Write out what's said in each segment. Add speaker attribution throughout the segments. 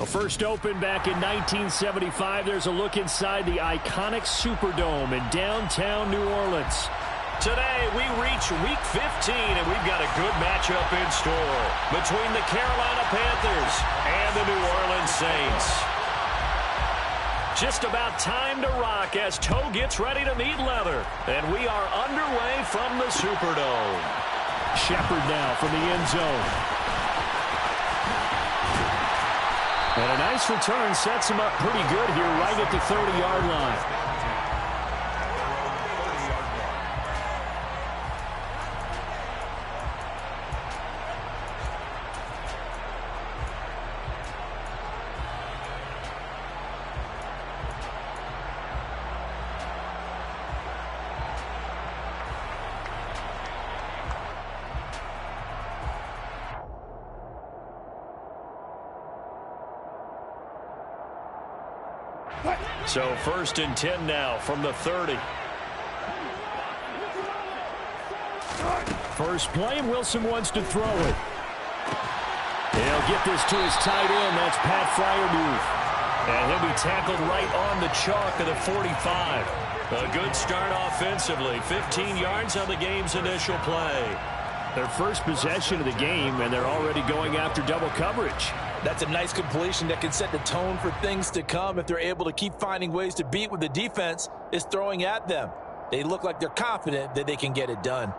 Speaker 1: Well, first opened back in 1975, there's a look inside the iconic Superdome in downtown New Orleans.
Speaker 2: Today, we reach Week 15, and we've got a good matchup in store between the Carolina Panthers and the New Orleans Saints. Just about time to rock as toe gets ready to meet leather, and we are underway from the Superdome.
Speaker 1: Shepard now from the end zone. And a nice return sets him up pretty good here right at the 30-yard line.
Speaker 2: So 1st and 10 now from the 30.
Speaker 1: First play, and Wilson wants to throw it. He'll get this to his tight end. That's Pat Freiermuth.
Speaker 2: And he'll be tackled right on the chalk of the 45. A good start offensively. 15 yards on the game's initial play.
Speaker 1: Their first possession of the game, and they're already going after double coverage.
Speaker 3: That's a nice completion that can set the tone for things to come if they're able to keep finding ways to beat what the defense is throwing at them. They look like they're confident that they can get it done.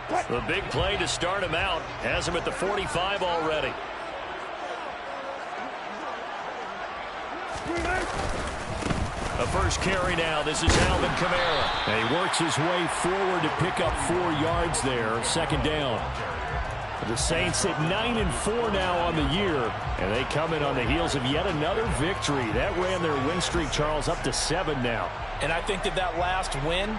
Speaker 2: The big play to start him out has him at the 45 already. A first carry now. This is Alvin Kamara.
Speaker 1: And he works his way forward to pick up 4 yards there. Second down. The Saints at 9-4 now on the year, and they come in on the heels of yet another victory. That ran their win streak, Charles, up to 7 now.
Speaker 3: And I think that last win,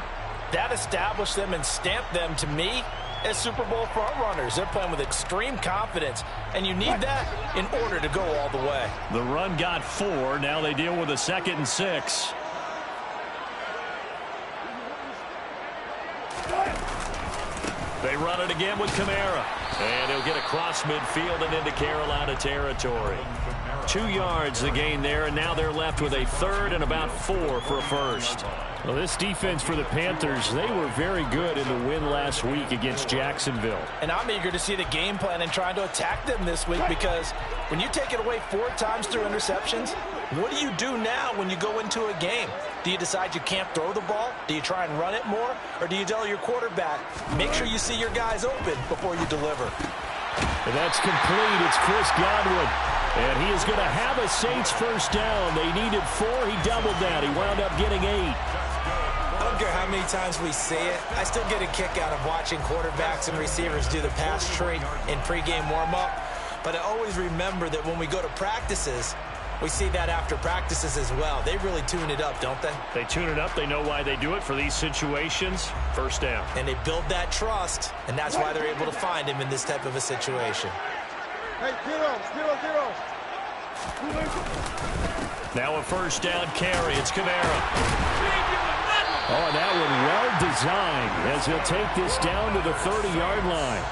Speaker 3: that established them and stamped them, to me, as Super Bowl frontrunners. They're playing with extreme confidence, and you need that in order to go all the way.
Speaker 2: The run got 4. Now they deal with a 2nd and 6. They run it again with Kamara. And he'll get across midfield and into Carolina territory. 2 yards the gain there, and now they're left with a 3rd and about 4 for a first.
Speaker 1: Well, this defense for the Panthers, they were very good in the win last week against Jacksonville.
Speaker 3: And I'm eager to see the game plan and trying to attack them this week, because when you take it away 4 times through interceptions, what do you do now when you go into a game? Do you decide you can't throw the ball? Do you try and run it more? Or do you tell your quarterback, make sure you see your guys open before you deliver?
Speaker 1: And that's complete. It's Chris Godwin. And he is going to have a Saints first down. They needed 4. He doubled that. He wound up getting 8.
Speaker 4: I don't care how many times we say it, I still get a kick out of watching quarterbacks and receivers do the pass tree in pregame warm-up. But I always remember that when we go to practices, we see that after practices as well. They really tune it up, don't they?
Speaker 2: They tune it up. They know why they do it for these situations. First down.
Speaker 4: And they build that trust, and that's why they're able to find him in this type of a situation.
Speaker 5: Hey, zero.
Speaker 2: Now a first down carry. It's Kamara.
Speaker 1: Oh, that one well designed as he'll take this down to the 30-yard line.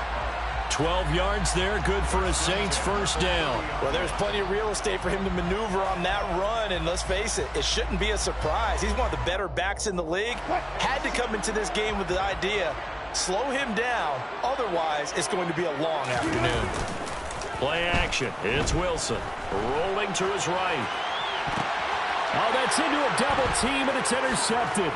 Speaker 2: 12 yards there, good for a Saints first down.
Speaker 3: Well, there's plenty of real estate for him to maneuver on that run, and let's face it, it shouldn't be a surprise. He's one of the better backs in the league. Had to come into this game with the idea, slow him down, otherwise it's going to be a long afternoon.
Speaker 2: Play action, it's Wilson, rolling to his right.
Speaker 1: Oh, that's into a double team, and it's intercepted.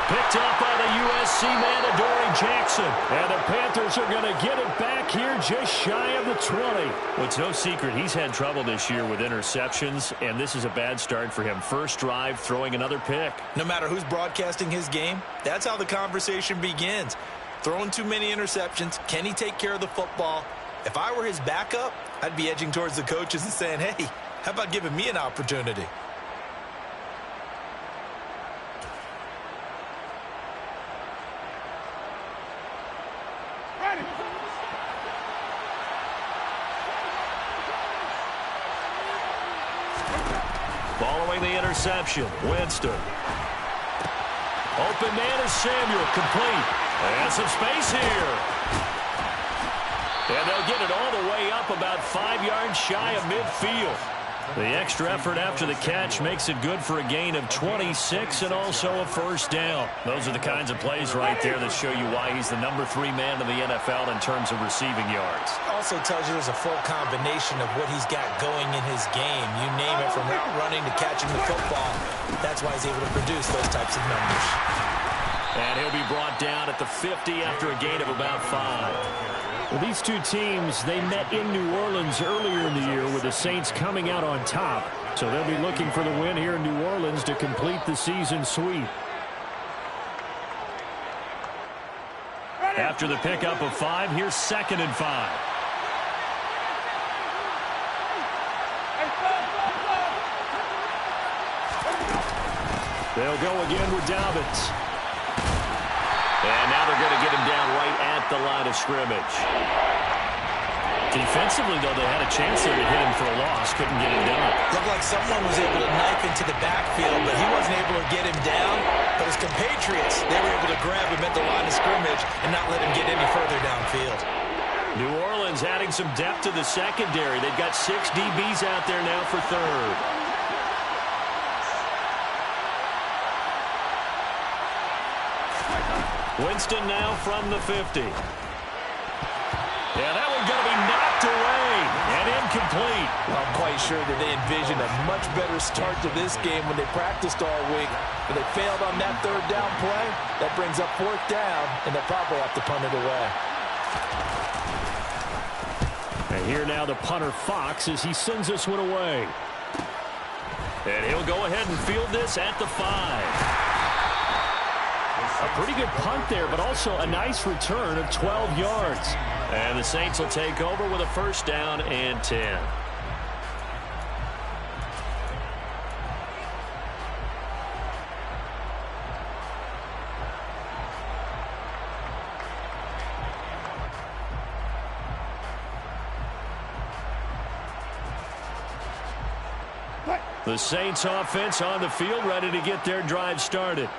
Speaker 2: Picked up by the USC man, Adoree Jackson.
Speaker 1: And the Panthers are going to get it back here just shy of the 20.
Speaker 2: Well, it's no secret he's had trouble this year with interceptions, and this is a bad start for him. First drive, throwing another pick.
Speaker 3: No matter who's broadcasting his game, that's how the conversation begins. Throwing too many interceptions, can he take care of the football? If I were his backup, I'd be edging towards the coaches and saying, hey, how about giving me an opportunity?
Speaker 2: Following the interception, Winston. Open man is Samuel, complete. And some space here. And they'll get it all the way up about 5 yards shy of midfield. The extra effort after the catch makes it good for a gain of 26 and also a first down. Those are the kinds of plays right there that show you why he's the #3 man in the NFL in terms of receiving yards.
Speaker 4: Also tells you there's a full combination of what he's got going in his game. You name it, from route running to catching the football. That's why he's able to produce those types of numbers.
Speaker 2: And he'll be brought down at the 50 after a gain of about 5.
Speaker 1: Well, these two teams, they met in New Orleans earlier in the year with the Saints coming out on top. So they'll be looking for the win here in New Orleans to complete the season sweep.
Speaker 2: After the pickup of 5, here's 2nd and 5.
Speaker 1: They'll go again with Dobbins.
Speaker 2: And now they're going to get him down right at the line of scrimmage. Defensively, though, they had a chance there to hit him for a loss. Couldn't get him done.
Speaker 4: Looked like someone was able to knife into the backfield, but he wasn't able to get him down. But his compatriots, they were able to grab him at the line of scrimmage and not let him get any further downfield.
Speaker 2: New Orleans adding some depth to the secondary. They've got 6 DBs out there now for 3rd. Winston now from the 50. Yeah, that one going to be knocked away and incomplete.
Speaker 3: I'm quite sure that they envisioned a much better start to this game when they practiced all week. But they failed on that 3rd down play. That brings up 4th down, and they'll probably have to punt it away.
Speaker 1: And here now the punter Fox as he sends this one away.
Speaker 2: And he'll go ahead and field this at the 5.
Speaker 1: A pretty good punt there, but also a nice return of 12 yards.
Speaker 2: And the Saints will take over with a first down and 10. The Saints offense on the field, ready to get their drive started.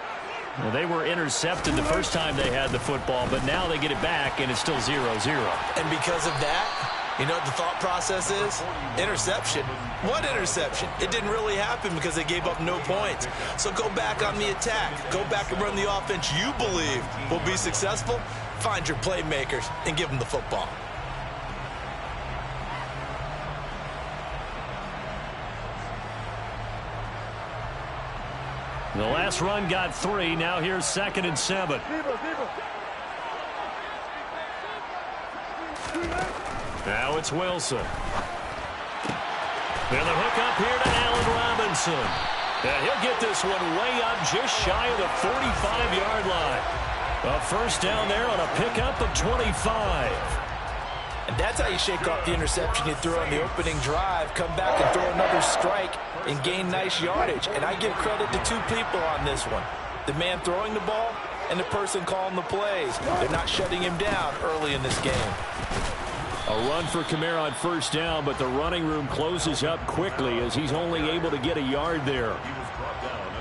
Speaker 2: Well, they were intercepted the first time they had the football, but now they get it back, and it's still 0-0.
Speaker 4: And because of that, you know what the thought process is? Interception. What interception? It didn't really happen because they gave up no points. So go back on the attack. Go back and run the offense you believe will be successful. Find your playmakers and give them the football.
Speaker 1: The last run got 3. Now here's 2nd and 7.
Speaker 2: Now it's Wilson. And the hook up here to Allen Robinson. And he'll get this one way up just shy of the 45-yard line. A first down there on a pickup of 25.
Speaker 3: And that's how you shake off the interception you threw on the opening drive. Come back and throw another strike and gain nice yardage. And I give credit to 2 people on this one. The man throwing the ball and the person calling the plays. They're not shutting him down early in this game.
Speaker 1: A run for Kamara on first down, but the running room closes up quickly as he's only able to get a yard there.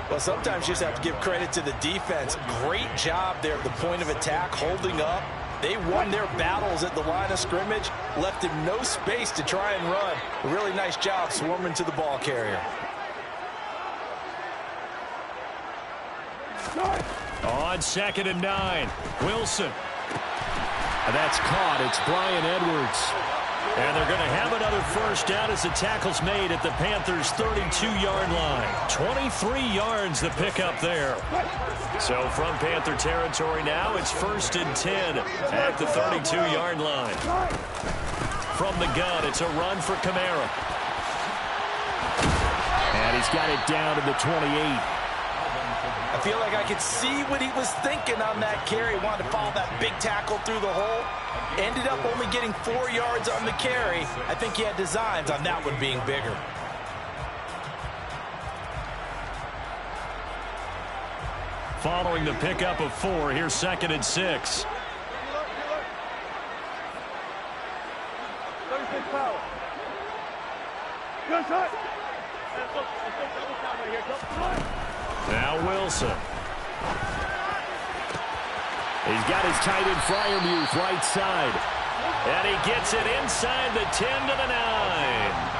Speaker 3: Well, sometimes you just have to give credit to the defense. Great job there at the point of attack, holding up. They won their battles at the line of scrimmage, left him no space to try and run. A really nice job swarming to the ball carrier.
Speaker 1: On 2nd and 9, Wilson. That's caught. It's Bryan Edwards.
Speaker 2: And they're going to have another first down as the tackle's made at the Panthers' 32-yard line. 23 yards the pickup there. So from Panther territory now, it's 1st and 10 at the 32-yard line. From the gun, it's a run for Kamara.
Speaker 1: And he's got it down to the 28.
Speaker 3: I feel like I could see what he was thinking on that carry. Wanted to follow that big tackle through the hole. Ended up only getting 4 yards on the carry. I think he had designs on that one being bigger.
Speaker 2: Following the pickup of 4, here's 2nd and 6. Now Wilson.
Speaker 1: He's got his tight end Freiermuth right side.
Speaker 2: And he gets it inside the 10 to the 9.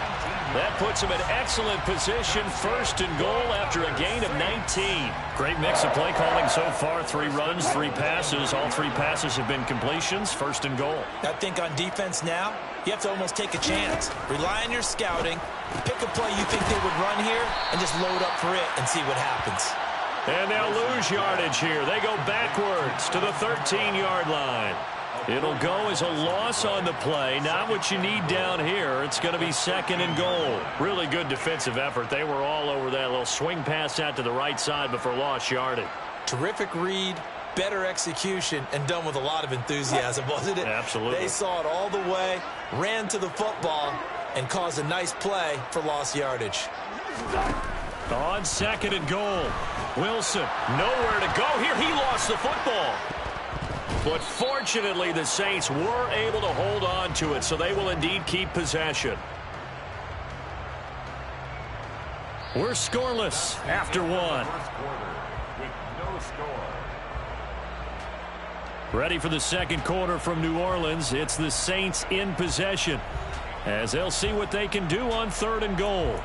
Speaker 2: That puts him in excellent position, first and goal after a gain of 19.
Speaker 1: Great mix of play calling so far. 3 runs, 3 passes. All 3 passes have been completions, first and goal.
Speaker 3: I think on defense now, you have to almost take a chance. Rely on your scouting. Pick a play you think they would run here and just load up for it and see what happens.
Speaker 2: And they'll lose yardage here. They go backwards to the 13-yard line. It'll go as a loss on the play. Not what you need down here. It's going to be second and goal. Really good defensive effort. They were all over that little swing pass out to the right side before lost yardage.
Speaker 3: Terrific read, better execution, and done with a lot of enthusiasm, wasn't it?
Speaker 2: Absolutely.
Speaker 3: They saw it all the way, ran to the football, and caused a nice play for lost yardage.
Speaker 2: On second and goal. Wilson, nowhere to go here. He lost the football. But fortunately, the Saints were able to hold on to it, so they will indeed keep possession. We're scoreless after 1. Ready for the second quarter from New Orleans. It's the Saints in possession, as they'll see what they can do on third and goal.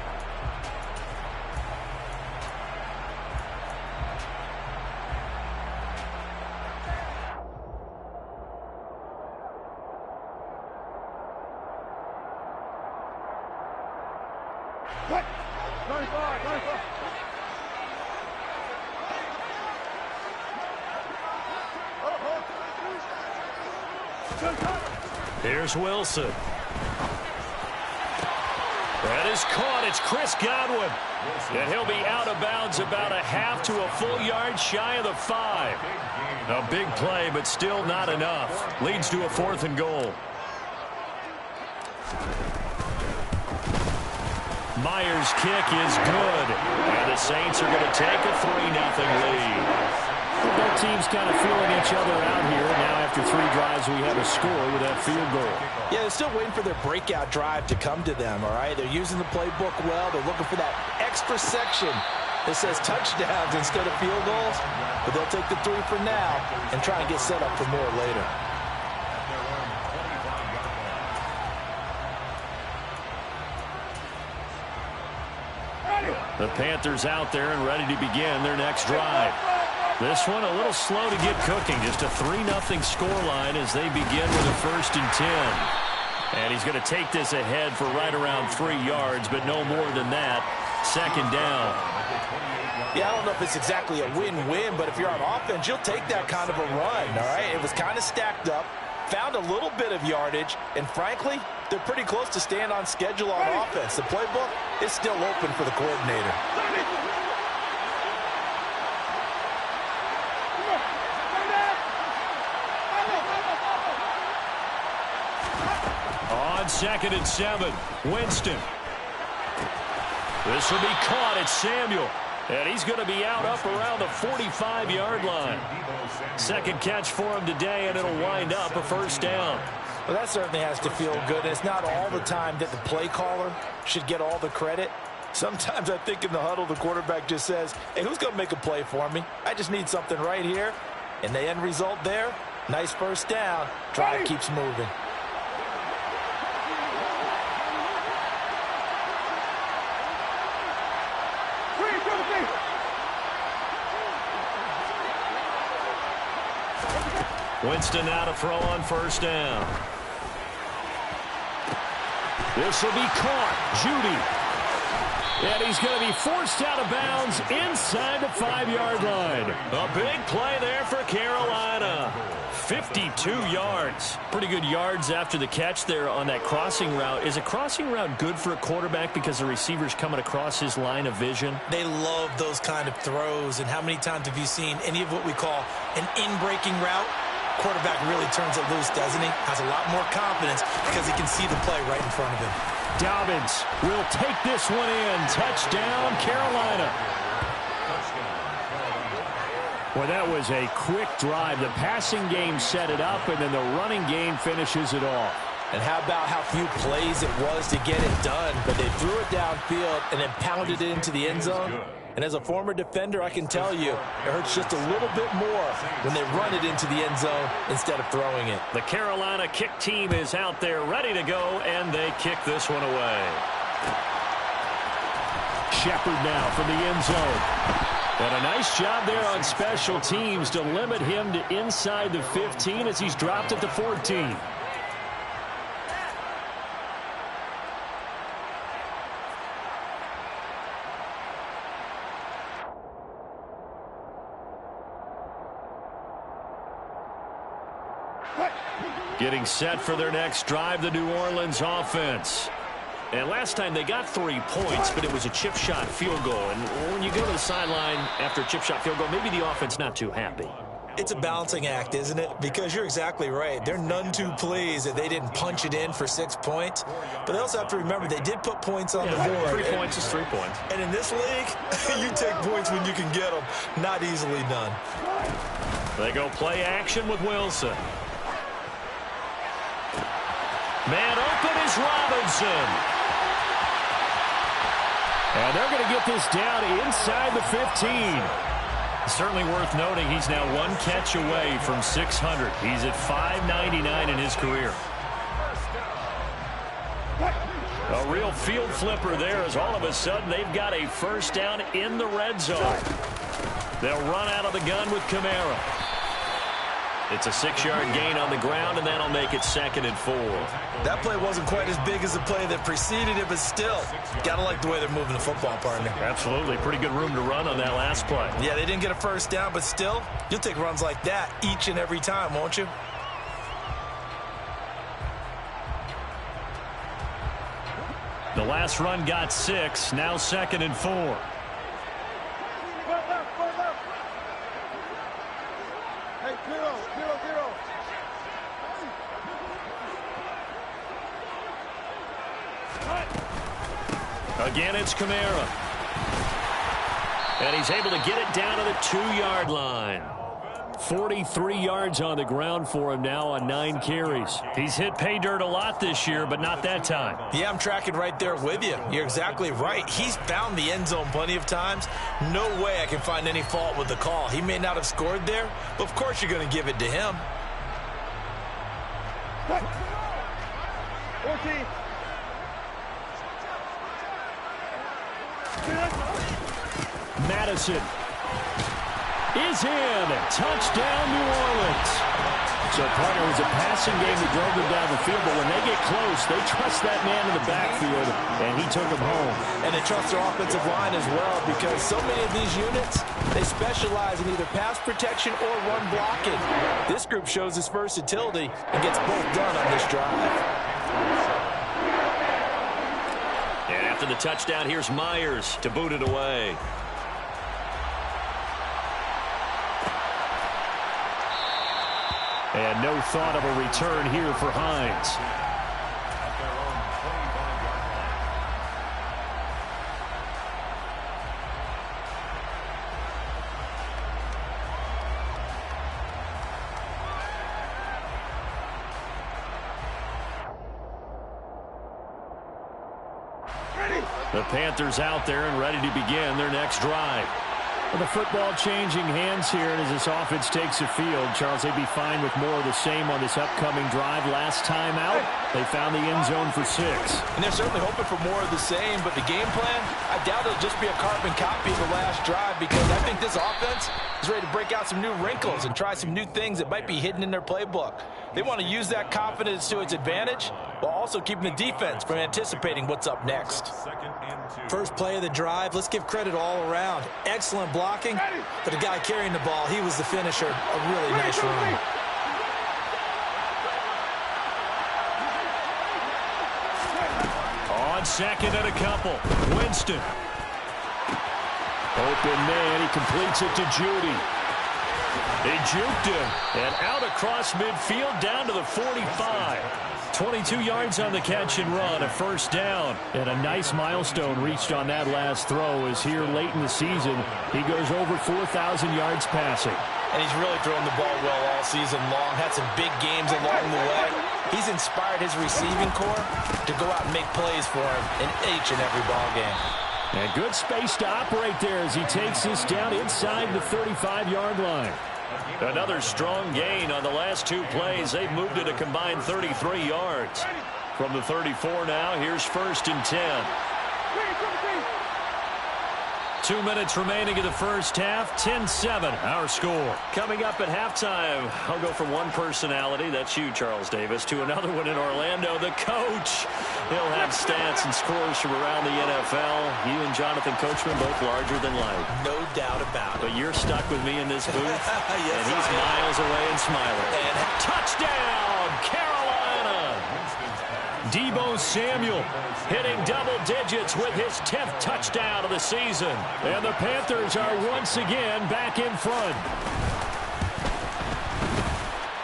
Speaker 2: Here's Wilson. That is caught. It's Chris Godwin. And he'll be out of bounds about a half to a full yard shy of the 5. A big play, but still not enough. Leads to a 4th and goal. Myers' kick is good. And the Saints are going to take a 3-0 lead.
Speaker 1: Both teams kind of feeling each other out here. Now after 3 drives, we have a score with that field goal.
Speaker 3: Yeah, they're still waiting for their breakout drive to come to them, all right? They're using the playbook well. They're looking for that extra section that says touchdowns instead of field goals. But they'll take the 3 for now and try and get set up for more later.
Speaker 2: The Panthers out there and ready to begin their next drive. This one a little slow to get cooking. Just a 3-0 scoreline as they begin with a 1st and 10. And he's going to take this ahead for right around 3 yards, but no more than that. Second down.
Speaker 3: Yeah, I don't know if it's exactly a win-win, but if you're on offense, you'll take that kind of a run, all right? It was kind of stacked up, found a little bit of yardage, and frankly, they're pretty close to staying on schedule on offense. The playbook is still open for the coordinator.
Speaker 2: On 2nd and 7, Winston. This will be caught at Samuel. And he's going to be out up around the 45-yard line. Second catch for him today, and it'll wind up a 1st down.
Speaker 3: Well, that certainly has to feel good. It's not all the time that the play caller should get all the credit. Sometimes I think in the huddle, the quarterback just says, hey, who's going to make a play for me? I just need something right here. And the end result there, nice 1st down. Drive keeps moving.
Speaker 2: Winston now to throw on 1st down. This will be caught. Judy. And he's going to be forced out of bounds inside the 5-yard line. A big play there for Carolina. 52 yards. Pretty good yards after the catch there on that crossing route. Is a crossing route good for a quarterback because the receiver's coming across his line of vision?
Speaker 3: They love those kind of throws. And how many times have you seen any of what we call an in-breaking route? Quarterback really turns it loose, doesn't he? Has a lot more confidence because he can see the play right in front of him.
Speaker 2: Dobbins will take this one in. Touchdown, Carolina. Well, that was a quick drive. The passing game set it up, and then the running game finishes it off.
Speaker 3: And how about how few plays it was to get it done, but they threw it downfield and then pounded it into the end zone. And as a former defender, I can tell you, it hurts just a little bit more when they run it into the end zone instead of throwing it.
Speaker 2: The Carolina kick team is out there ready to go, and they kick this one away.
Speaker 1: Shepard now from the end zone. And a nice job there on special teams to limit him to inside the 15 as he's dropped at the 14. Getting set for their next drive, the New Orleans offense. And last time they got 3 points, but it was a chip shot field goal. And when you go to the sideline after a chip shot field goal, maybe the offense not too happy.
Speaker 4: It's a balancing act, isn't it? Because you're exactly right. They're none too pleased that they didn't punch it in for 6 points. But they also have to remember they did put points on the board.
Speaker 2: 3 points is 3 points.
Speaker 4: And in this league, you take points when you can get them. Not easily done.
Speaker 2: They go play action with Wilson. Man open is Robinson.
Speaker 1: And they're going to get this down inside the 15.
Speaker 2: Certainly worth noting he's now 1 catch away from 600. He's at 599 in his career. A real field flipper there as all of a sudden they've got a first down in the red zone. They'll run out of the gun with Kamara. It's a 6-yard gain on the ground, and that'll make it 2nd and 4.
Speaker 4: That play wasn't quite as big as the play that preceded it, but still, got to like the way they're moving the football, partner.
Speaker 2: Absolutely. Pretty good room to run on that last play.
Speaker 4: Yeah, they didn't get a first down, but still, you'll take runs like that each and every time, won't you?
Speaker 2: The last run got 6, now 2nd and 4.
Speaker 5: Hey, zero.
Speaker 2: Again, it's Kamara. And he's able to get it down to the 2-yard line.
Speaker 1: 43 yards on the ground for him now on 9 carries.
Speaker 2: He's hit pay dirt a lot this year, but not that time.
Speaker 4: Yeah, I'm tracking right there with you. You're exactly right. He's found the end zone plenty of times. No way I can find any fault with the call. He may not have scored there, but of course you're going to give it to him.
Speaker 5: 14.
Speaker 1: Madison is in. Touchdown, New Orleans. So, partner, it was a passing game that drove them down the field, but when they get close, they trust that man in the backfield, and he took them home.
Speaker 3: And they trust their offensive line as well, because so many of these units, they specialize in either pass protection or run blocking. This group shows its versatility and gets both done on this drive.
Speaker 2: And after the touchdown, here's Myers to boot it away.
Speaker 1: And no thought of a return here for Hines. The Panthers out there and ready to begin their next drive. Well, the football changing hands here, and as this offense takes the field, Charles, they'd be fine with more of the same on this upcoming drive. Last time out, they found the end zone for 6.
Speaker 3: And they're certainly hoping for more of the same, but the game plan, I doubt it'll just be a carbon copy of the last drive, because I think this offense is ready to break out some new wrinkles and try some new things that might be hidden in their playbook. They want to use that confidence to its advantage while also keeping the defense from anticipating what's up next.
Speaker 4: First play of the drive, let's give credit all around. Excellent blocking, but the guy carrying the ball, he was the finisher. A really nice run.
Speaker 1: On 2nd and a couple, Winston. Open man, he completes it to Judy. They juked him, and out across midfield down to the 45. 22 yards on the catch and run, a first down. And a nice milestone reached on that last throw as here late in the season, he goes over 4,000 yards passing.
Speaker 3: And he's really thrown the ball well all season long. Had some big games along the way. He's inspired his receiving corps to go out and make plays for him in each and every ball game.
Speaker 1: And good space to operate there as he takes this down inside the 35-yard line.
Speaker 2: Another strong gain on the last two plays. They've moved it a combined 33 yards. From the 34 now, here's 1st and 10. 2 minutes remaining in the first half. 10-7, our score. Coming up at halftime, I'll go from one personality, that's you, Charles Davis, to another one in Orlando, the coach. He'll have stats and scores from around the NFL. You and Jonathan Coachman both larger than life.
Speaker 4: No doubt about it.
Speaker 2: But you're stuck with me in this booth,
Speaker 4: yes,
Speaker 2: and he's miles away and smiling.
Speaker 4: And
Speaker 2: touchdown, Carolina!
Speaker 1: Deebo Samuel
Speaker 2: hitting double digits with his 10th touchdown of the season.
Speaker 1: And the Panthers are once again back in front.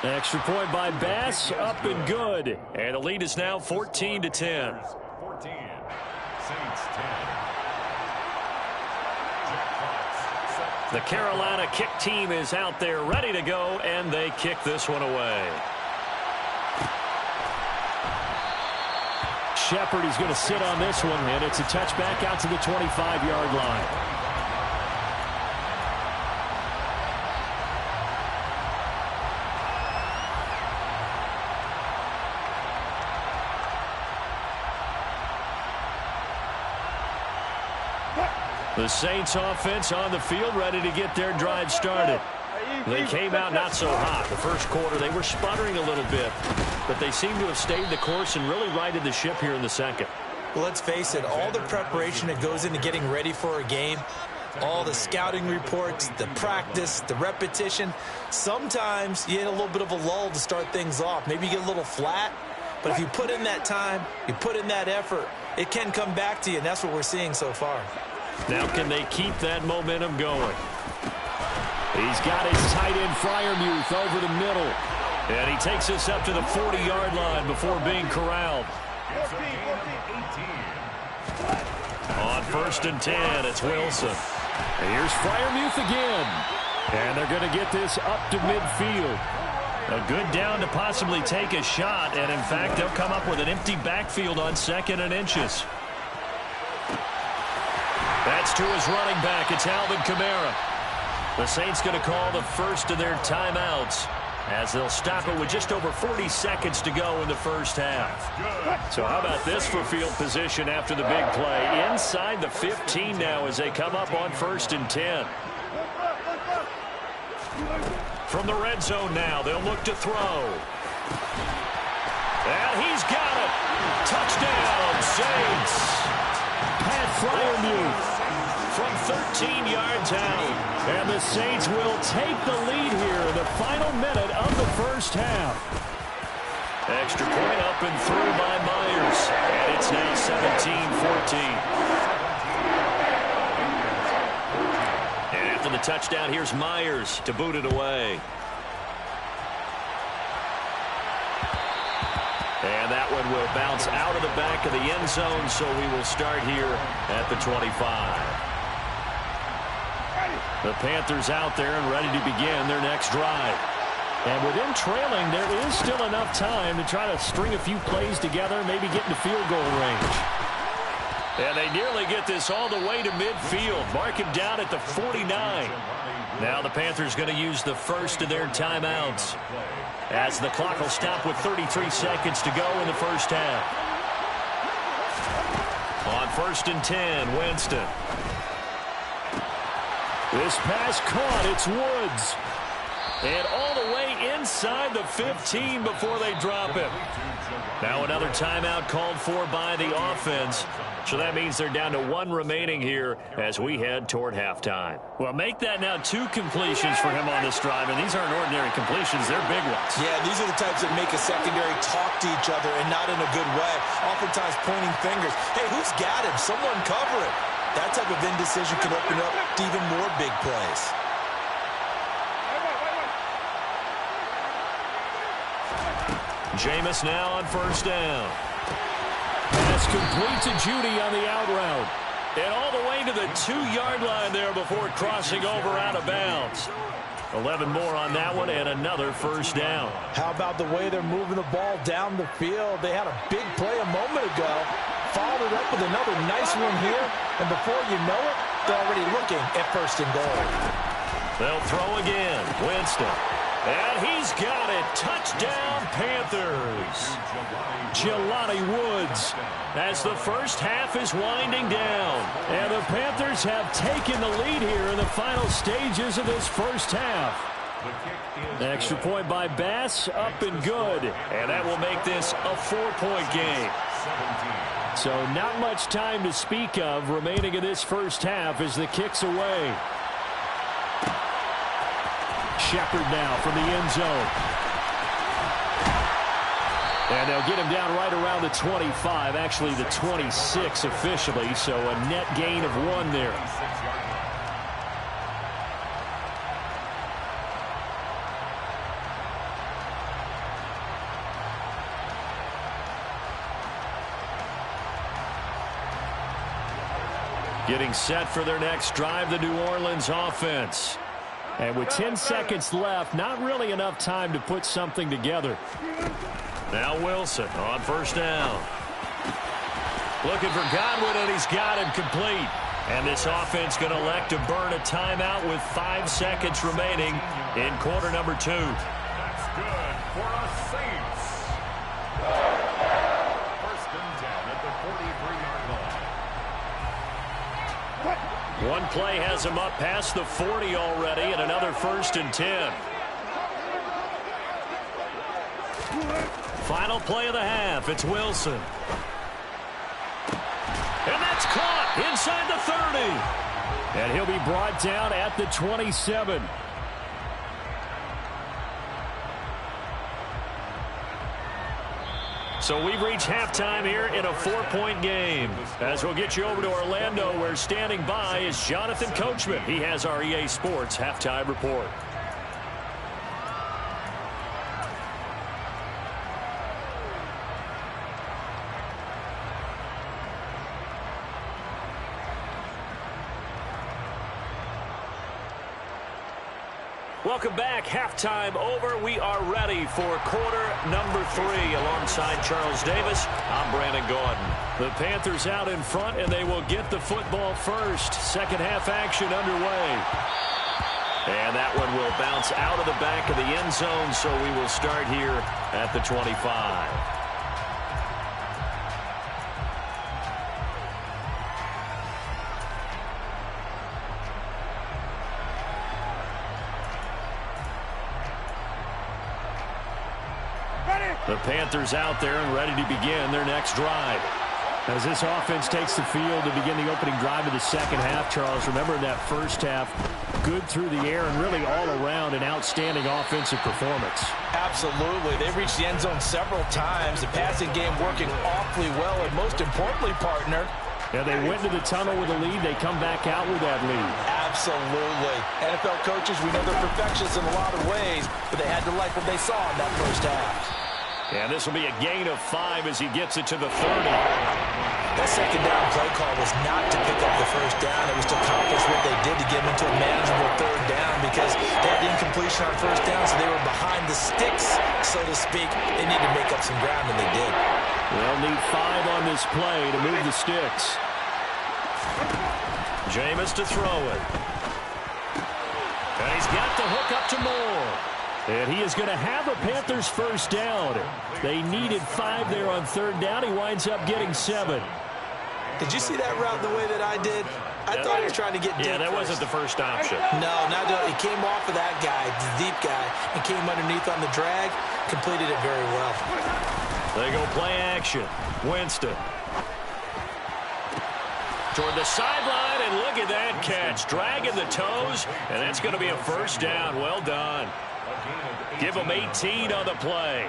Speaker 1: Extra point by Bass, up and good.
Speaker 2: And the lead is now 14-10.
Speaker 6: 14, Saints 10.
Speaker 2: The Carolina kick team is out there ready to go, and they kick this one away.
Speaker 1: Shepard is going to sit on this one, and it's a touchback out to the 25-yard line.
Speaker 2: The Saints offense on the field ready to get their drive started. They came out not so hot. The first quarter, they were sputtering a little bit, but they seem to have stayed the course and really righted the ship here in the second.
Speaker 4: well, let's face it, all the preparation that goes into getting ready for a game, all the scouting reports, the practice, the repetition, sometimes you get a little bit of a lull to start things off. Maybe you get a little flat, but if you put in that time, you put in that effort, it can come back to you, and that's what we're seeing so far.
Speaker 2: Now can they keep that momentum going?
Speaker 1: He's got his tight end Freiermuth over the middle.
Speaker 2: And he takes us up to the 40-yard line before being corralled. On 1st and 10, it's Wilson.
Speaker 1: And here's Freiermuth again. And they're going to get this up to midfield.
Speaker 2: A good down to possibly take a shot, and in fact, they'll come up with an empty backfield on 2nd and inches. That's to his running back. It's Alvin Kamara. The Saints going to call the first of their timeouts as they'll stop it with just over 40 seconds to go in the first half. So how about this for field position after the big play? Inside the 15 now as they come up on 1st and 10. From the red zone now, they'll look to throw. And he's got it. Touchdown, Saints.
Speaker 1: Pat Freiermuth
Speaker 2: from 13 yards out.
Speaker 1: And the Saints will take the lead here in the final minute of the first half.
Speaker 2: Extra point up and through by Myers. And it's now 17-14. And after the touchdown, here's Myers to boot it away. And that one will bounce out of the back of the end zone, so we will start here at the 25. The Panthers out there and ready to begin their next drive.
Speaker 1: And with them trailing, there is still enough time to try to string a few plays together, maybe get into field goal range.
Speaker 2: And they nearly get this all the way to midfield. Mark it down at the 49. Now the Panthers going to use the first of their timeouts, as the clock will stop with 33 seconds to go in the first half. On 1st and 10, Winston.
Speaker 1: This pass caught. It's Woods.
Speaker 2: And all the way inside the 15 before they drop it. Now another timeout called for by the offense. So that means they're down to 1 remaining here as we head toward halftime.
Speaker 1: Well, make that now 2 completions for him on this drive, and these aren't ordinary completions. They're big ones.
Speaker 3: Yeah, these are the types that make a secondary talk to each other and not in a good way. Oftentimes pointing fingers. Hey, who's got him? Someone cover it. That type of indecision can open up to even more big plays.
Speaker 2: Jameis now on 1st down.
Speaker 1: Pass complete to Judy on the out route.
Speaker 2: And all the way to the 2-yard line there before crossing over out of bounds. 11 more on that one and another 1st down.
Speaker 3: How about the way they're moving the ball down the field? They had a big play a moment ago, followed it up with another nice one here, and before you know it, they're already looking at 1st and goal.
Speaker 2: They'll throw again. Winston. And he's got it. Touchdown, Panthers.
Speaker 1: Jelani Woods as the first half is winding down. And the Panthers have taken the lead here in the final stages of this first half. Extra point by Bass, up and good.
Speaker 2: And that will make this a 4-point game.
Speaker 1: So not much time to speak of remaining in this first half as the kick's away. Shepard now from the end zone. And they'll get him down right around the 25, actually the 26 officially, so a net gain of 1 there.
Speaker 2: Getting set for their next drive, the New Orleans offense.
Speaker 1: And with 10 seconds left, not really enough time to put something together.
Speaker 2: Now Wilson on 1st down. Looking for Godwin, and he's got him complete. And this offense going to elect to burn a timeout with 5 seconds remaining in quarter number 2.
Speaker 6: That's good for us Saints. 1st and 10 at the 43-yard line.
Speaker 2: One play has him up past the 40 already, and another 1st and 10. Final play of the half. It's Wilson. And that's caught inside the 30.
Speaker 1: And he'll be brought down at the 27.
Speaker 2: So we've reached halftime here in a 4-point game. As we'll get you over to Orlando, where standing by is Jonathan Coachman. He has our EA Sports halftime report. Welcome back. Halftime over. We are ready for quarter number 3. Alongside Charles Davis, I'm Brandon Gordon.
Speaker 1: The Panthers out in front, and they will get the football first. Second half action underway.
Speaker 2: And that one will bounce out of the back of the end zone, so we will start here at the 25. The Panthers out there and ready to begin their next drive.
Speaker 1: As this offense takes the field to begin the opening drive of the second half, Charles, remember in that first half, good through the air and really all around an outstanding offensive performance.
Speaker 3: Absolutely. They've reached the end zone several times. The passing game working awfully well, and most importantly, partner,
Speaker 1: yeah, they went to the tunnel with a lead. They come back out with that lead.
Speaker 3: Absolutely. NFL coaches, we know they're perfectionists in a lot of ways, but they had to like what they saw in that first half.
Speaker 2: And this will be a gain of 5 as he gets it to the 30.
Speaker 4: That second down play call was not to pick up the first down. It was to accomplish what they did to get them into a manageable 3rd down, because they had incompletion on 1st down, so they were behind the sticks, so to speak. They needed to make up some ground, and they did.
Speaker 1: They'll need 5 on this play to move the sticks.
Speaker 2: Jameis to throw it. And he's got the hook up to Moore.
Speaker 1: And he is going to have a Panthers first down. They needed 5 there on 3rd down. He winds up getting 7.
Speaker 4: Did you see that route the way that I did? I thought he was trying to get deep.
Speaker 2: Yeah, that wasn't the first option.
Speaker 4: No, not he came off of that guy, the deep guy, and came underneath on the drag, completed it very well.
Speaker 2: They go play action. Winston. Toward the sideline, and look at that catch. Dragging the toes, and that's going to be a first down. Well done. Give them 18 on the play.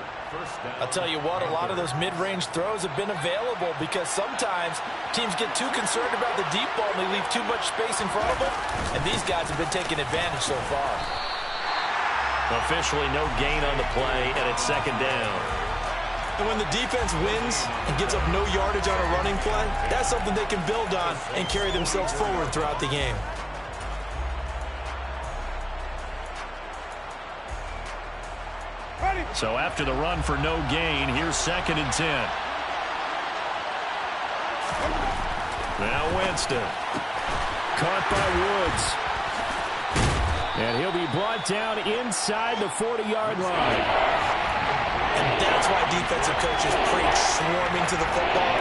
Speaker 3: I'll tell you what, a lot of those mid-range throws have been available, because sometimes teams get too concerned about the deep ball and they leave too much space in front of them, and these guys have been taking advantage so far.
Speaker 2: Officially no gain on the play, and it's 2nd down.
Speaker 4: And when the defense wins and gives up no yardage on a running play, that's something they can build on and carry themselves forward throughout the game.
Speaker 2: So after the run for no gain, here's 2nd and 10. Now Winston.
Speaker 1: Caught by Woods. And he'll be brought down inside the 40-yard line.
Speaker 3: And that's why defensive coaches preach swarming to the football.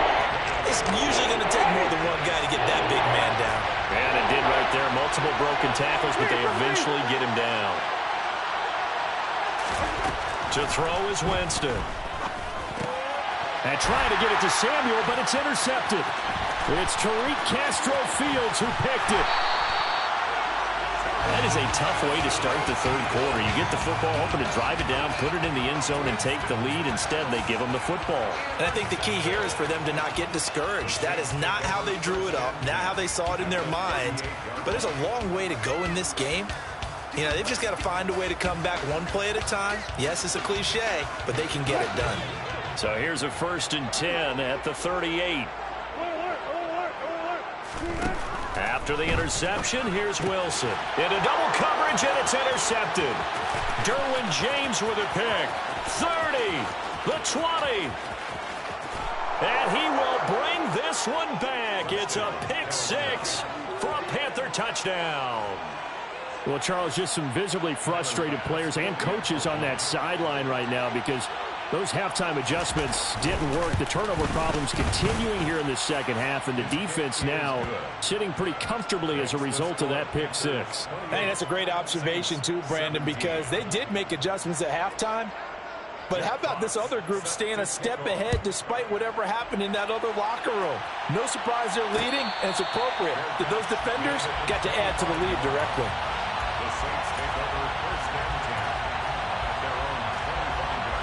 Speaker 3: It's usually going to take more than one guy to get that big man down.
Speaker 2: And it did right there. Multiple broken tackles, but they eventually get him down. To throw is Winston.
Speaker 1: And trying to get it to Samuel, but it's intercepted. It's Tariq Castro-Fields who picked it.
Speaker 2: That is a tough way to start the third quarter. You get the football, hoping to drive it down, put it in the end zone, and take the lead. Instead, they give them the football.
Speaker 3: And I think the key here is for them to not get discouraged. That is not how they drew it up, not how they saw it in their minds. But there's a long way to go in this game. You know, they've just got to find a way to come back one play at a time. Yes, it's a cliche, but they can get it done.
Speaker 2: So here's a 1st and 10 at the 38. After the interception, here's Wilson. Into double coverage, and it's intercepted. Derwin James with a pick. 30, the 20. And he will bring this one back. It's a pick 6 for a Panther touchdown.
Speaker 1: Well, Charles, just some visibly frustrated players and coaches on that sideline right now because those halftime adjustments didn't work. The turnover problems continuing here in the second half, and the defense now sitting pretty comfortably as a result of that pick 6.
Speaker 3: Hey, that's a great observation too, Brandon, because they did make adjustments at halftime. But how about this other group staying a step ahead despite whatever happened in that other locker room? No surprise they're leading, and it's appropriate that those defenders got to add to the lead directly.
Speaker 6: The Saints take over 1st and 10 at their own 25-yard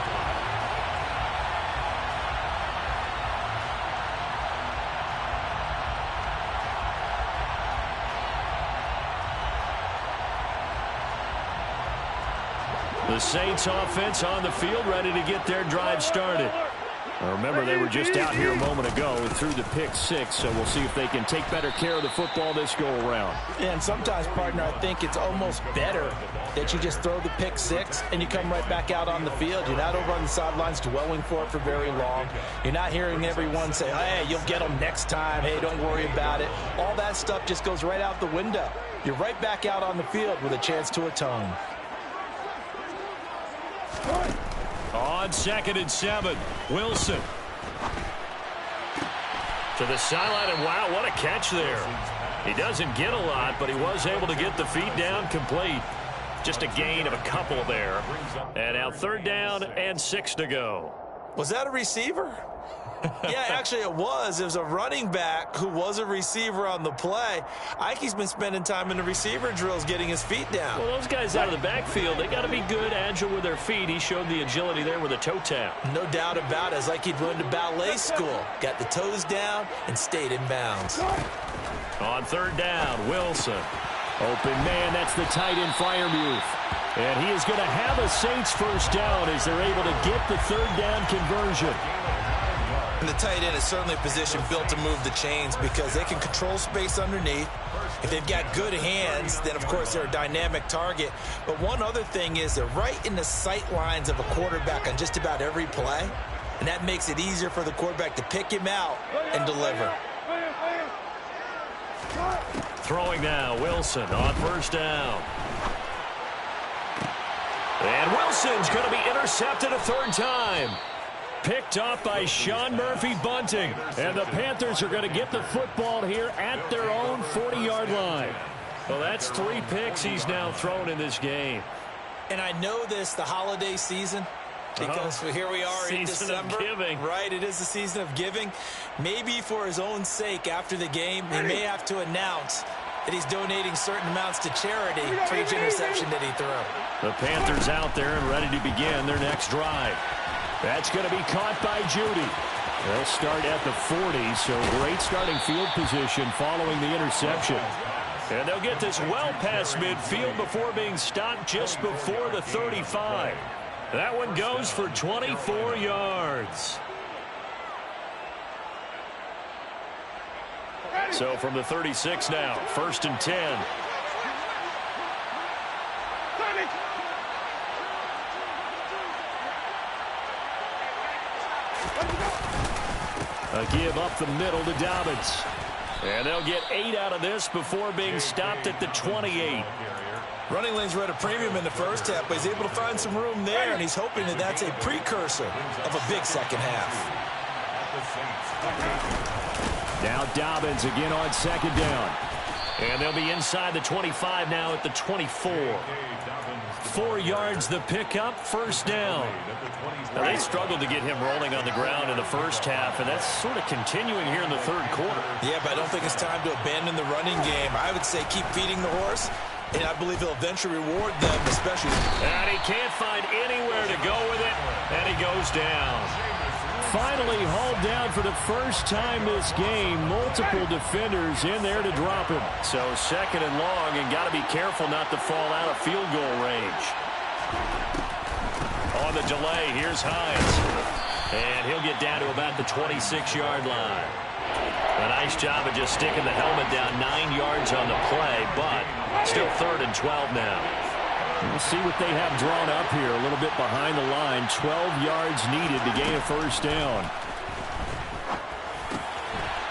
Speaker 6: line.
Speaker 2: The Saints offense on the field, ready to get their drive started.
Speaker 1: Remember, they were just out here a moment ago through the pick 6, so we'll see if they can take better care of the football this go-around.
Speaker 3: And sometimes, partner, I think it's almost better that you just throw the pick 6 and you come right back out on the field. You're not over on the sidelines dwelling for it for very long. You're not hearing everyone say, hey, you'll get them next time. Hey, don't worry about it. All that stuff just goes right out the window. You're right back out on the field with a chance to atone.
Speaker 2: On 2nd and 7, Wilson. To the sideline, and wow, what a catch there. He doesn't get a lot, but he was able to get the feet down complete. Just a gain of a couple there. And now 3rd down and 6 to go.
Speaker 3: Was that a receiver? Yeah, actually it was. It was a running back who was a receiver on the play. Ike's been spending time in the receiver drills getting his feet down.
Speaker 2: Well, those guys out of the backfield, they got to be good, agile with their feet. He showed the agility there with a toe tap.
Speaker 3: No doubt about it. It's like he'd run to ballet school. Got the toes down and stayed in bounds.
Speaker 2: On 3rd down, Wilson.
Speaker 1: Open man, that's the tight end Freiermuth. And he is going to have a Saints 1st down as they're able to get the 3rd down conversion.
Speaker 3: And the tight end is certainly a position built to move the chains because they can control space underneath. If they've got good hands, then of course they're a dynamic target. But one other thing is they're right in the sight lines of a quarterback on just about every play. And that makes it easier for the quarterback to pick him out and deliver.
Speaker 2: Throwing now, Wilson on 1st down. And Wilson's going to be intercepted a 3rd time. Picked off by Sean Murphy-Bunting. And the Panthers are going to get the football here at their own 40-yard line. Well, that's 3 picks he's now thrown in this game.
Speaker 3: And I know this, the holiday season, because here we are in December.
Speaker 2: Season of giving.
Speaker 3: Right, it is the season of giving. Maybe for his own sake after the game, he may have to announce that he's donating certain amounts to charity for each interception that he threw.
Speaker 2: The Panthers out there and ready to begin their next drive.
Speaker 1: That's going to be caught by Judy. They'll start at the 40, so great starting field position following the interception.
Speaker 2: And they'll get this well past midfield before being stopped just before the 35. That one goes for 24 yards. So from the 36 now, 1st and 10.
Speaker 1: A give up the middle to Dobbins.
Speaker 2: And they'll get 8 out of this before being stopped at the 28.
Speaker 3: Running lanes were at a premium in the first half, but he's able to find some room there, and he's hoping that that's a precursor of a big second half.
Speaker 1: Now Dobbins again on second down.
Speaker 2: And they'll be inside the 25 now at the 24. 4 yards the pickup, first down. Now, they struggled to get him rolling on the ground in the first half, and that's sort of continuing here in the third quarter.
Speaker 3: Yeah, but I don't think it's time to abandon the running game. I would say keep feeding the horse, and I believe he'll eventually reward them, especially.
Speaker 2: And he can't find anywhere to go with it, and he goes down.
Speaker 1: Finally hauled down for the first time this game. Multiple defenders in there to drop him.
Speaker 2: So second and long, and got to be careful not to fall out of field goal range. On the delay, here's Hines. And he'll get down to about the 26-yard line. A nice job of just sticking the helmet down 9 yards on the play, but still 3rd and 12 now.
Speaker 1: We'll see what they have drawn up here. A little bit behind the line. 12 yards needed to gain a first down.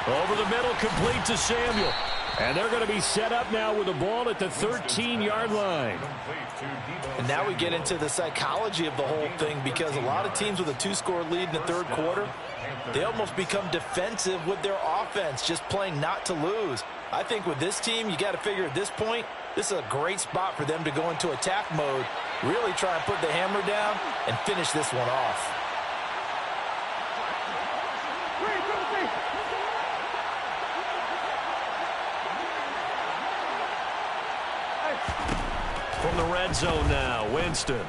Speaker 2: Over the middle, complete to Samuel.
Speaker 1: And they're going to be set up now with the ball at the 13-yard line.
Speaker 3: And now we get into the psychology of the whole thing, because a lot of teams with a 2-score lead in the third quarter, they almost become defensive with their offense, just playing not to lose. I think with this team, you got to figure at this point, this is a great spot for them to go into attack mode, really try and put the hammer down and finish this one off.
Speaker 2: From the red zone now, Winston.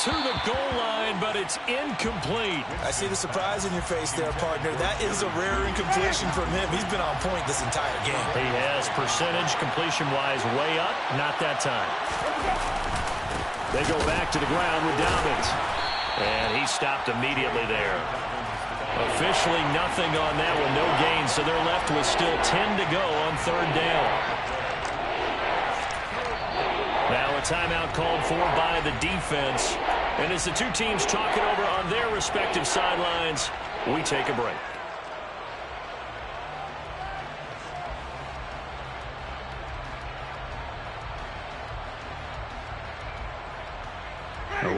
Speaker 2: To the goal line, but it's incomplete.
Speaker 3: I see the surprise in your face there, partner. That is a rare incompletion from him. He's been on point this entire game.
Speaker 2: He has percentage completion-wise way up. Not that time.
Speaker 1: They go back to the ground with Dobbins.
Speaker 2: And he stopped immediately there. Officially nothing on that one. No gain, so they're left with still 10 to go on 3rd down. Now a timeout called for by the defense. And as the two teams talk it over on their respective sidelines, we take a break.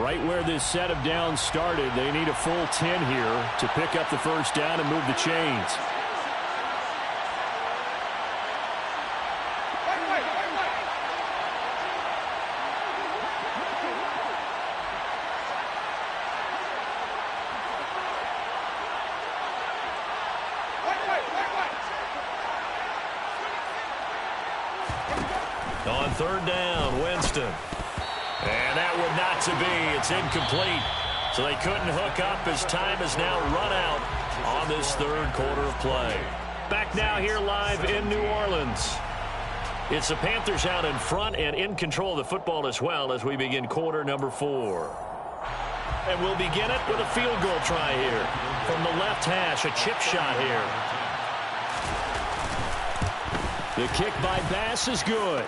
Speaker 1: Right where this set of downs started, they need a full 10 here to pick up the first down and move the chains.
Speaker 2: On 3rd down, Winston. And that would not to be. It's incomplete. So they couldn't hook up as time has now run out on this 3rd quarter of play. Back now here live in New Orleans. It's the Panthers out in front and in control of the football as well as we begin quarter number 4. And we'll begin it with a field goal try here. From the left hash, a chip shot here.
Speaker 1: The kick by Bass is good.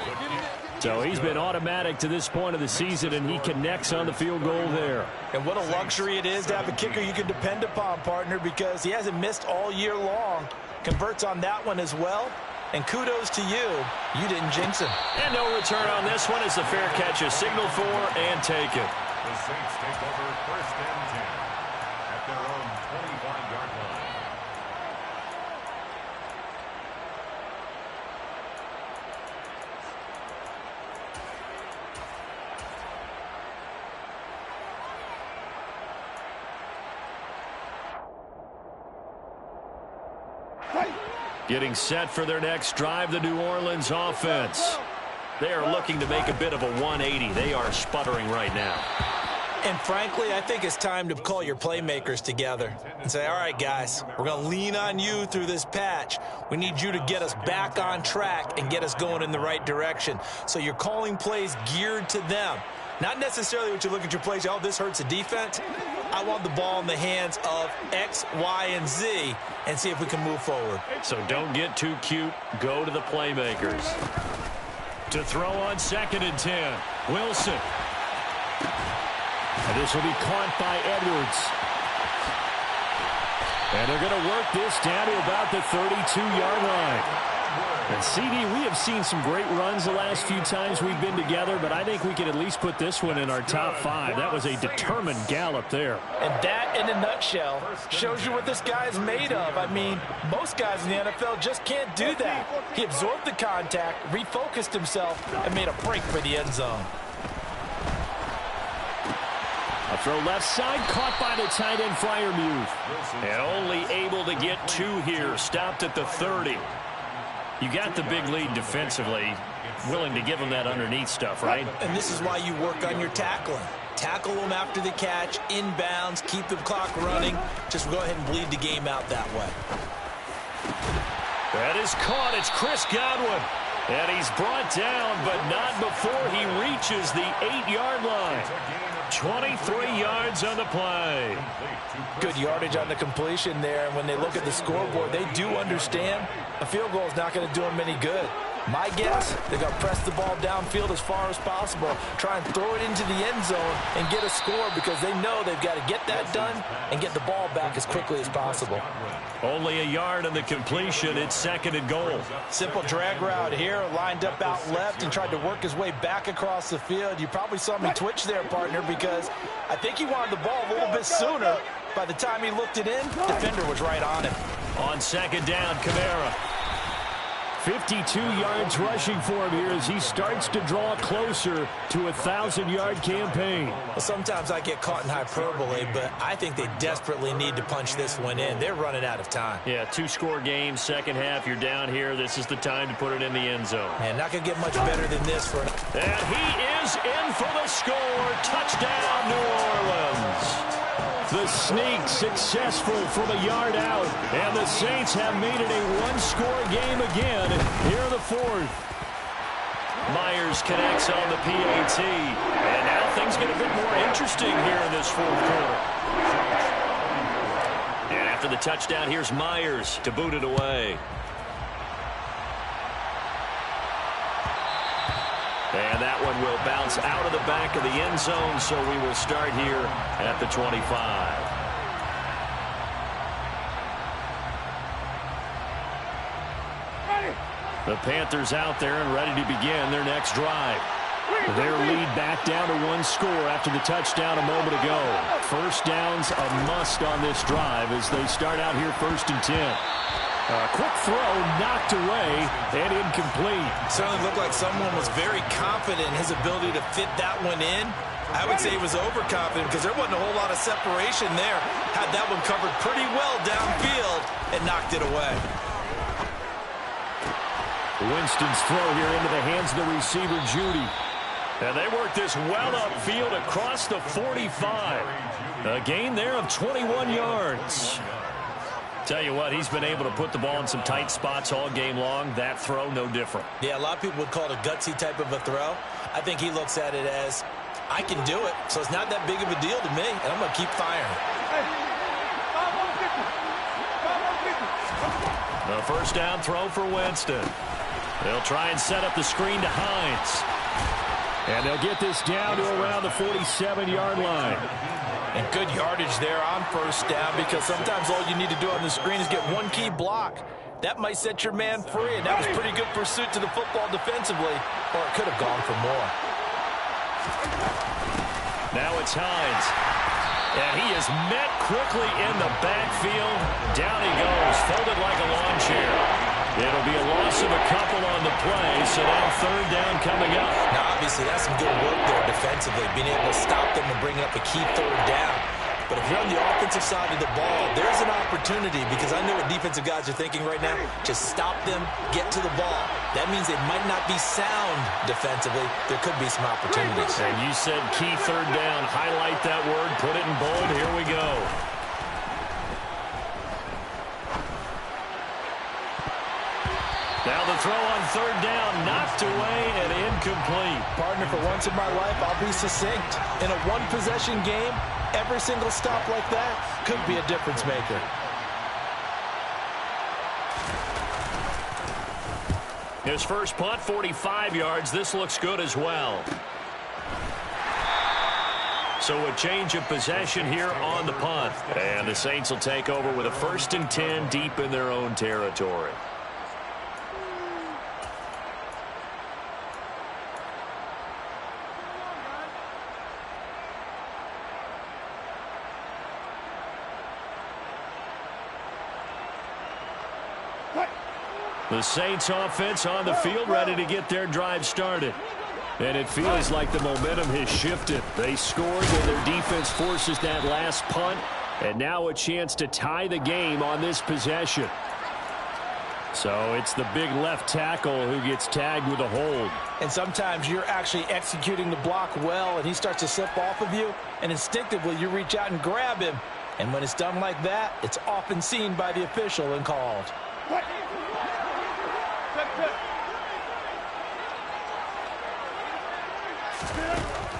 Speaker 1: So he's been automatic to this point of the season, and he connects on the field goal there.
Speaker 3: And what a luxury it is to have a kicker you can depend upon, partner, because he hasn't missed all year long. Converts on that one as well. And kudos to you. You didn't jinx him.
Speaker 2: And no return on this one as the fair catch is signaled for and taken.
Speaker 6: The Saints take over 1st and 10 at their own 25-yard line.
Speaker 2: Getting set for their next drive, the New Orleans offense. They are looking to make a bit of a 180. They are sputtering right now.
Speaker 3: And frankly, I think it's time to call your playmakers together and say, all right, guys, we're going to lean on you through this patch. We need you to get us back on track and get us going in the right direction. So you're calling plays geared to them. Not necessarily what you look at your plays, oh, this hurts the defense. I want the ball in the hands of X, Y, and Z and see if we can move forward.
Speaker 2: So don't get too cute. Go to the playmakers. To throw on 2nd and 10, Wilson.
Speaker 1: And this will be caught by Edwards. And they're going to work this down to about the 32-yard line. And CD, we have seen some great runs the last few times we've been together, but I think we can at least put this one in our top 5. That was a determined gallop there.
Speaker 3: And that, in a nutshell, shows you what this guy is made of. I mean, most guys in the NFL just can't do that. He absorbed the contact, refocused himself, and made a break for the end zone.
Speaker 1: A throw left side, caught by the tight end Freiermuth.
Speaker 2: And only able to get 2 here, stopped at the 30. You got the big lead defensively, willing to give them that underneath stuff, right?
Speaker 4: And this is why you work on your tackling. Tackle them after the catch, inbounds, keep the clock running. Just go ahead and bleed the game out that way.
Speaker 2: That is caught. It's Chris Godwin. And he's brought down, but not before he reaches the 8-yard line. 23 yards on the play.
Speaker 3: Good yardage on the completion there. And when they look at the scoreboard, they do understand a field goal is not going to do them any good. My guess, they're going to press the ball downfield as far as possible, try and throw it into the end zone and get a score because they know they've got to get that done and get the ball back as quickly as possible.
Speaker 2: Only a yard on the completion. It's 2nd and goal.
Speaker 3: Simple drag route here, lined up out left and tried to work his way back across the field. You probably saw me twitch there, partner, because I think he wanted the ball a little bit sooner. By the time he looked it in, defender was right on him.
Speaker 2: On 2nd down, Kamara.
Speaker 1: 52 yards rushing for him here as he starts to draw closer to a 1,000-yard campaign.
Speaker 4: Well, sometimes I get caught in hyperbole, but I think they desperately need to punch this one in. They're running out of time.
Speaker 2: Yeah, 2-score game, second half. You're down here. This is the time to put it in the end zone.
Speaker 4: Man, not going to get much better than this for an...
Speaker 2: And he is in for the score. Touchdown, New Orleans.
Speaker 1: The sneak successful from a yard out. And the Saints have made it a one-score game again here in the 4th.
Speaker 2: Myers connects on the PAT. And now things get a bit more interesting here in this 4th quarter. And after the touchdown, here's Myers to boot it away. And that one will bounce out of the back of the end zone, so we will start here at the 25. The Panthers out there and ready to begin their next drive. Their lead back down to 1 score after the touchdown a moment ago. First down's a must on this drive as they start out here 1st and 10. Quick throw knocked away and incomplete.
Speaker 4: Certainly looked like someone was very confident in his ability to fit that one in. I would say he was overconfident because there wasn't a whole lot of separation there. Had that one covered pretty well downfield and knocked it away.
Speaker 1: Winston's throw here into the hands of the receiver, Judy.
Speaker 2: And they work this well upfield across the 45. A gain there of 21 yards. Tell you what, he's been able to put the ball in some tight spots all game long. That throw, no different.
Speaker 4: Yeah, a lot of people would call it a gutsy type of a throw. I think he looks at it as, I can do it, so it's not that big of a deal to me, and I'm going to keep firing.
Speaker 2: The first down throw for Winston. They'll try and set up the screen to Hines.
Speaker 1: And they'll get this down to around the 47-yard line.
Speaker 3: And good yardage there on first down because sometimes all you need to do on the screen is get one key block. That might set your man free, and that was pretty good pursuit to the football defensively, or it could have gone for more.
Speaker 2: Now it's Hines. And he is met quickly in the backfield. Down he goes, folded like a lawn chair. It'll be a loss of a couple on the play, so now 3rd down coming up.
Speaker 4: Now, obviously, that's some good work there defensively, being able to stop them and bring up a key 3rd down. But if you're on the offensive side of the ball, there's an opportunity because I know what defensive guys are thinking right now. Just stop them, get to the ball. That means they might not be sound defensively. There could be some opportunities.
Speaker 2: And you said key 3rd down. Highlight that word. Put it in bold. Here we go. Now the throw on 3rd down, knocked away and incomplete.
Speaker 3: Partner, for once in my life, I'll be succinct. In a one-possession game, every single stop like that could be a difference maker.
Speaker 2: His first punt, 45 yards. This looks good as well. So a change of possession here on the punt. And the Saints will take over with a 1st and 10 deep in their own territory. The Saints offense on the field, ready to get their drive started. And it feels like the momentum has shifted. They scored when their defense forces that last punt. And now a chance to tie the game on this possession. So it's the big left tackle who gets tagged with a hold.
Speaker 3: And sometimes you're actually executing the block well, and he starts to slip off of you, and instinctively you reach out and grab him. And when it's done like that, it's often seen by the official and called.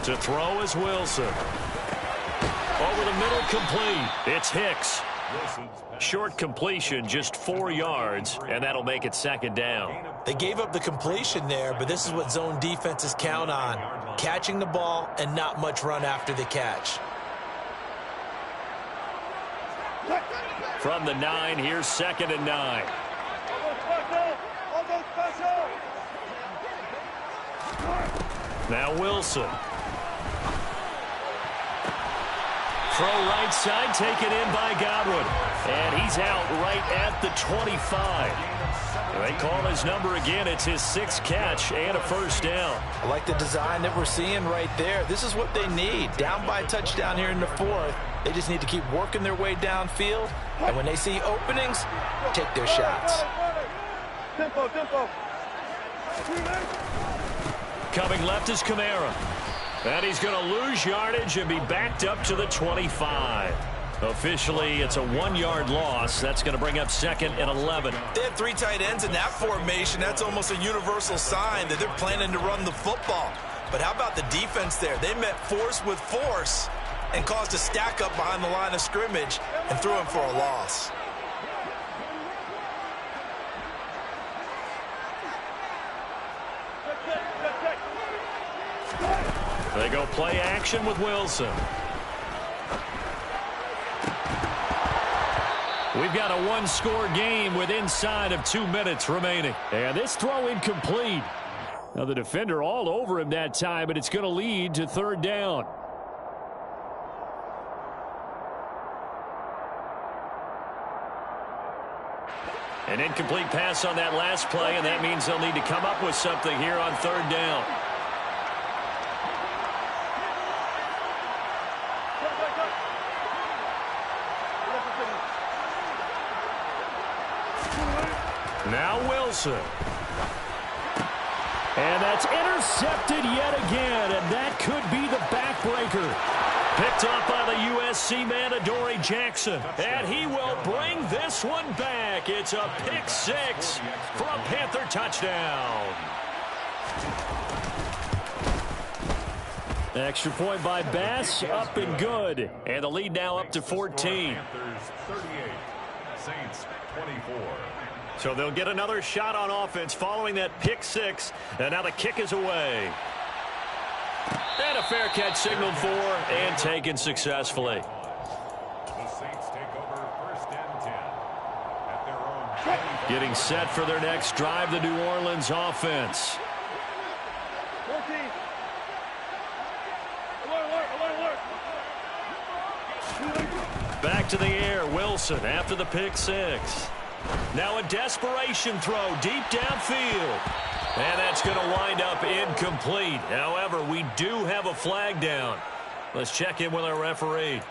Speaker 2: To throw is Wilson. Over the middle, complete. It's Hicks. Short completion, just 4 yards, and that'll make it 2nd down.
Speaker 4: They gave up the completion there, but this is what zone defenses count on. Catching the ball and not much run after the catch.
Speaker 2: From the 9, here's 2nd and 9. Now Wilson. Throw right side, taken in by Godwin. And he's out right at the 25. They call his number again. It's his 6th catch and a 1st down.
Speaker 3: I like the design that we're seeing right there. This is what they need. Down by a touchdown here in the 4th. They just need to keep working their way downfield. And when they see openings, take their shots.
Speaker 2: Coming left is Kamara. And he's going to lose yardage and be backed up to the 25. Officially, it's a 1-yard loss. That's going to bring up 2nd and 11.
Speaker 4: They had 3 tight ends in that formation. That's almost a universal sign that they're planning to run the football. But how about the defense there? They met force with force and caused a stack up behind the line of scrimmage and threw him for a loss.
Speaker 2: They go play action with Wilson. We've got a 1-score game with inside of 2 minutes remaining. And this throw incomplete. Now the defender all over him that time, but it's going to lead to 3rd down. An incomplete pass on that last play, and that means they'll need to come up with something here on 3rd down. Now Wilson. And that's intercepted yet again, and that could be the backbreaker. Picked up by the USC man, Adoree Jackson. And he will bring this one back. It's a pick 6 for a Panther touchdown. Extra point by Bass, up and good. And the lead now up to 14.
Speaker 6: Panthers 38, Saints 24.
Speaker 2: So they'll get another shot on offense following that pick 6. And now the kick is away. And a fair catch signaled for and taken successfully.
Speaker 6: The Saints take over 1st and 10 at their own 25.
Speaker 2: Getting set for their next drive, the New Orleans offense.
Speaker 5: 14.
Speaker 2: Back to the air, Wilson after the pick 6. Now a desperation throw deep downfield. And that's going to wind up incomplete. However, we do have a flag down. Let's check in with our referee.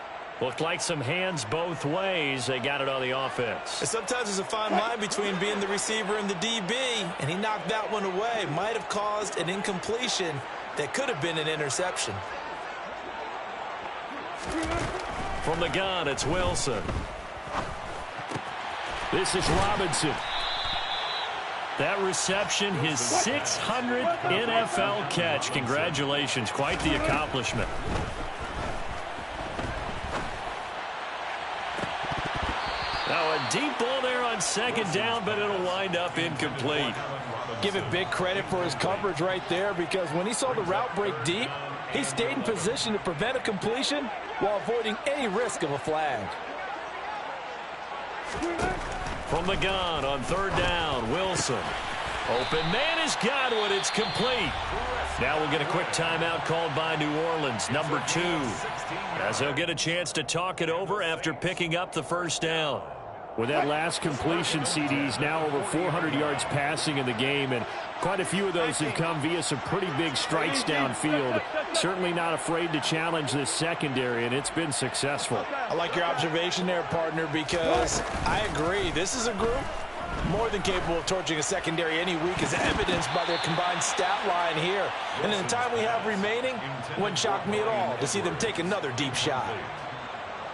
Speaker 2: Looked like some hands both ways. They got it on the offense.
Speaker 4: And sometimes there's a fine line between being the receiver and the DB, and he knocked that one away. Might have caused an incompletion that could have been an interception.
Speaker 2: From the gun, it's Wilson. This is Robinson. That reception, his 600th NFL catch. Congratulations. Quite the accomplishment. Now a deep ball there on 2nd down, but it'll wind up incomplete.
Speaker 3: Give it big credit for his coverage right there, because when he saw the route break deep, He stayed in position to prevent a completion while avoiding any risk of a flag.
Speaker 2: From the gun on third down, Wilson. Open man has got one. It's complete. Now we'll get a quick timeout called by New Orleans, number 2, as they'll get a chance to talk it over after picking up the first down.
Speaker 1: With that last completion, CD's now over 400 yards passing in the game, and quite a few of those have come via some pretty big strikes downfield. Certainly not afraid to challenge this secondary, and it's been successful.
Speaker 3: I like your observation there, partner, because I agree. This is a group more than capable of torching a secondary any week, as evidenced by their combined stat line here. And in the time we have remaining, wouldn't shock me at all to see them take another deep shot.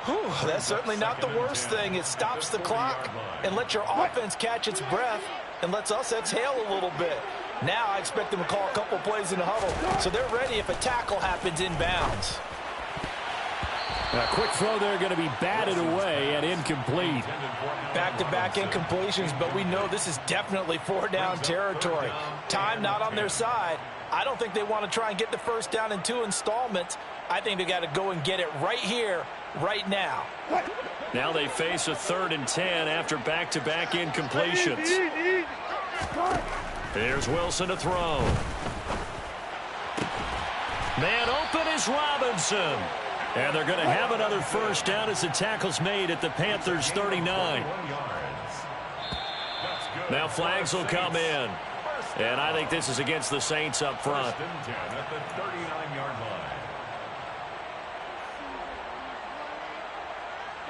Speaker 3: Whew, that's certainly not the worst thing. It stops the clock and lets your offense catch its breath and lets us exhale a little bit. Now I expect them to call a couple plays in the huddle, so they're ready if a tackle happens inbounds.
Speaker 1: A quick throw there going to be batted away and incomplete.
Speaker 3: Back-to-back incompletions, but we know this is definitely 4-down territory. Time not on their side. I don't think they want to try and get the first down in 2 installments. I think they got to go and get it right here, right now.
Speaker 2: Now they face a 3rd and 10 after back-to-back incompletions. Here's Wilson to throw. Man open is Robinson. And they're going to have another first down as the tackle's made at the Panthers' 39. Now flags will come in. And I think this is against the Saints up front.
Speaker 6: At the 39-yard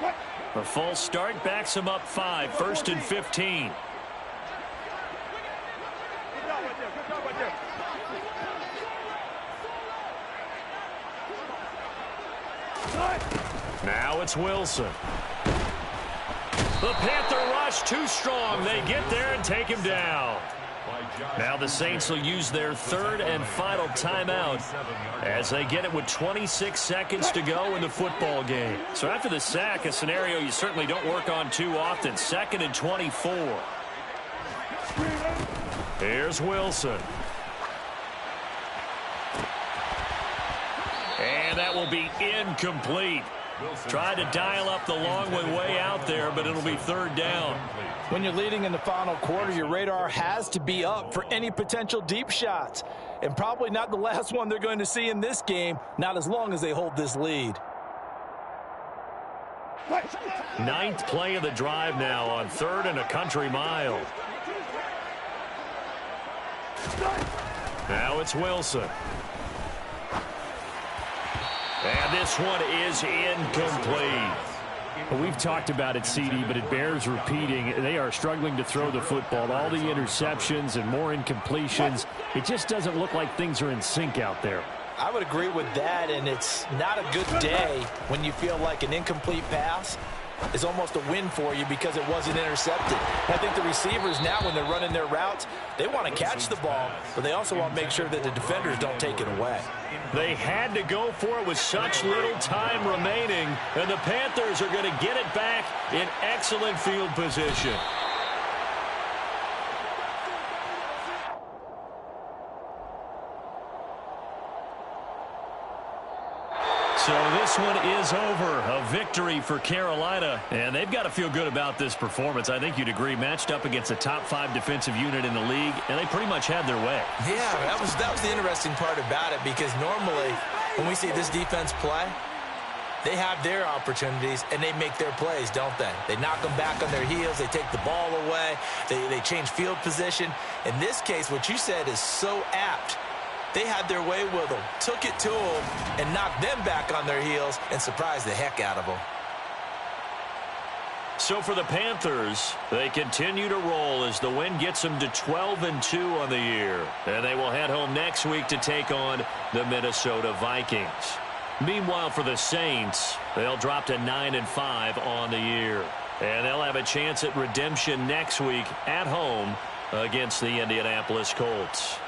Speaker 6: line.
Speaker 2: A false start backs him up 5, 1st and 15. Now it's Wilson. The Panther rush too strong. They get there and take him down. Now the Saints will use their 3rd and final timeout as they get it with 26 seconds to go in the football game. So after the sack, a scenario you certainly don't work on too often. 2nd and 24. Here's Wilson. And that will be incomplete. Tried to dial up the long way out there, but it'll be 3rd down.
Speaker 3: When you're leading in the final quarter, your radar has to be up for any potential deep shots. And probably not the last one they're going to see in this game, not as long as they hold this lead.
Speaker 2: 9th play of the drive now on 3rd and a country mile. Now it's Wilson. And this one is incomplete.
Speaker 1: We've talked about it, CD, but it bears repeating. They are struggling to throw the football. All the interceptions and more incompletions. It just doesn't look like things are in sync out there.
Speaker 3: I would agree with that, and it's not a good day when you feel like an incomplete pass is almost a win for you because it wasn't intercepted. I think the receivers now, when they're running their routes, they want to catch the ball, but they also want to make sure that the defenders don't take it away.
Speaker 2: They had to go for it with such little time remaining, and the Panthers are going to get it back in excellent field position. So this one is over. A victory for Carolina. And they've got to feel good about this performance. I think you'd agree. Matched up against a top 5 defensive unit in the league, and they pretty much had their way.
Speaker 4: Yeah, that was the interesting part about it, because normally when we see this defense play, they have their opportunities and they make their plays, don't they? They knock them back on their heels. They take the ball away. They change field position. In this case, what you said is so apt. They had their way with them, took it to them, and knocked them back on their heels and surprised the heck out of them.
Speaker 2: So for the Panthers, they continue to roll as the win gets them to 12-2 on the year. And they will head home next week to take on the Minnesota Vikings. Meanwhile, for the Saints, they'll drop to 9-5 on the year. And they'll have a chance at redemption next week at home against the Indianapolis Colts.